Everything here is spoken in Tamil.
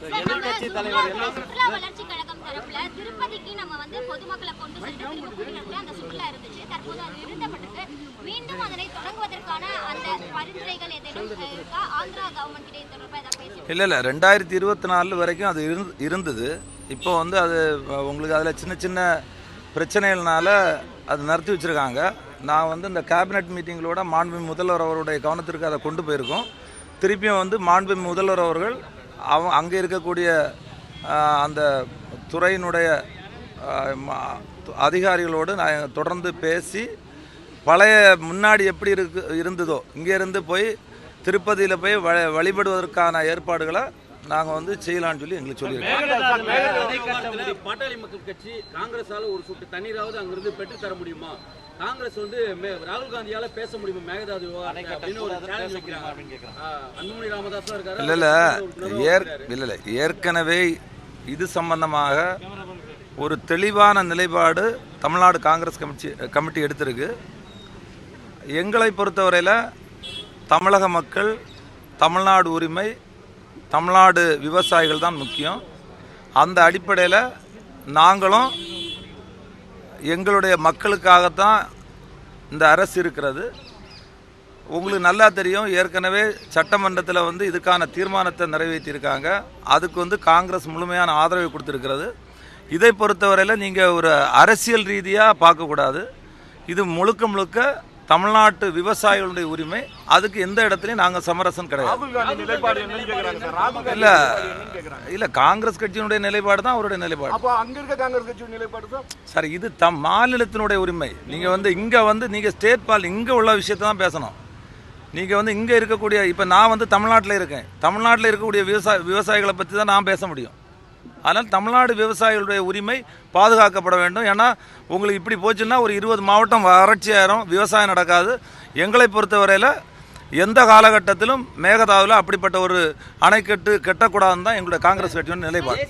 சுற்றுலா வளர்ச்சி கழகம் தரப்புல திருப்பதிக்கு நம்ம வந்து பொதுமக்களை கொண்டு சென்று அந்த சுற்றுலா இருந்துச்சு. தற்போது அது நிறுத்தப்பட்டிருக்கு. மீண்டும் அதனை தொடங்குவதற்கான அந்த பரிந்துரைகள் ஏதேனும் இருக்கா? ஆந்திரா கவர்மெண்ட் கிட்ட தொடர்பா ஏதாவது பேசி இல்லை 2024 வரைக்கும் அது இருந்தது. இப்போ வந்து அது உங்களுக்கு அதில் சின்ன சின்ன பிரச்சனைகள்னால அது நிறுத்தி வச்சுருக்காங்க. நான் வந்து இந்த கேபினெட் மீட்டிங்களோட மாண்புமிகு முதல்வர் அவருடைய கவனத்திற்கு அதை கொண்டு போயிருக்கோம். திருப்பியும் வந்து மாண்புமிகு முதல்வர் அவர்கள் அங்கே இருக்கக்கூடிய அந்த துறையினுடைய அதிகாரிகளோடு நான் தொடர்ந்து பேசி பழைய முன்னாடி எப்படி இருந்ததோ இங்கேருந்து போய் திருப்பதியில் போய் வழிபடுவதற்கான ஏற்பாடுகளை நாங்கள் வந்து செய்யலாம்னு சொல்லி எங்களுக்கு சொல்லியிருக்கோம். பாட்டாளி மக்கள் கட்சி காங்கிரஸால ஒரு சொட்டு தண்ணீராவது அங்கிருந்து பெற்று தர முடியுமா? காங்கிரஸ் வந்து ராகுல் காந்தியால பேச முடியுமா மேகதாது அன்புமணி ராமதாஸ் இருக்காரு? இல்லை ஏற்கனவே இது சம்பந்தமாக ஒரு தெளிவான நிலைப்பாடு தமிழ்நாடு காங்கிரஸ் கமிட்டி எடுத்திருக்கு. எங்களை பொறுத்தவரையில் தமிழக மக்கள், தமிழ்நாடு உரிமை, தமிழ்நாடு விவசாயிகள் தான் முக்கியம். அந்த அடிப்படையில் நாங்களும் எங்களுடைய மக்களுக்காகத்தான் இந்த அரசு இருக்கிறது. உங்களுக்கு நல்லா தெரியும், ஏற்கனவே சட்டமன்றத்தில் வந்து இதுக்கான தீர்மானத்தை நிறைவேற்றியிருக்காங்க. அதுக்கு வந்து காங்கிரஸ் முழுமையான ஆதரவை கொடுத்துருக்கிறது. இதை பொறுத்தவரையில் நீங்கள் ஒரு அரசியல் ரீதியாக பார்க்கக்கூடாது. இது முழுக்க முழுக்க தமிழ்நாட்டு விவசாயிகளுடைய உரிமை. அதுக்கு எந்த இடத்துலையும் நாங்கள் சமரசம் கிடையாது. இல்லை காங்கிரஸ் கட்சியினுடைய நிலைப்பாடு தான் அவருடைய நிலைப்பாடு. சார் இது மாநிலத்தினுடைய உரிமை. நீங்கள் வந்து நீங்கள் ஸ்டேட் இங்கே உள்ள விஷயத்தை தான் பேசணும். நீங்கள் வந்து இங்கே இருக்கக்கூடிய, இப்போ நான் வந்து தமிழ்நாட்டில் இருக்கேன். தமிழ்நாட்டில் இருக்கக்கூடிய விவசாயிகளை பற்றி தான் நான் பேச முடியும். அதனால் தமிழ்நாடு விவசாயிகளுடைய உரிமை பாதுகாக்கப்பட வேண்டும். ஏன்னா உங்களுக்கு இப்படி போச்சுன்னா ஒரு 20 மாவட்டம் வறட்சியாயிரும், விவசாயம் நடக்காது. எங்களை பொறுத்தவரையில் எந்த காலகட்டத்திலும் மேகதாதுவில் அப்படிப்பட்ட ஒரு அணைக்கட்டு கட்டக்கூடாதுன்னு தான் எங்களுடைய காங்கிரஸ் கட்சியின் நிலைப்பாடு.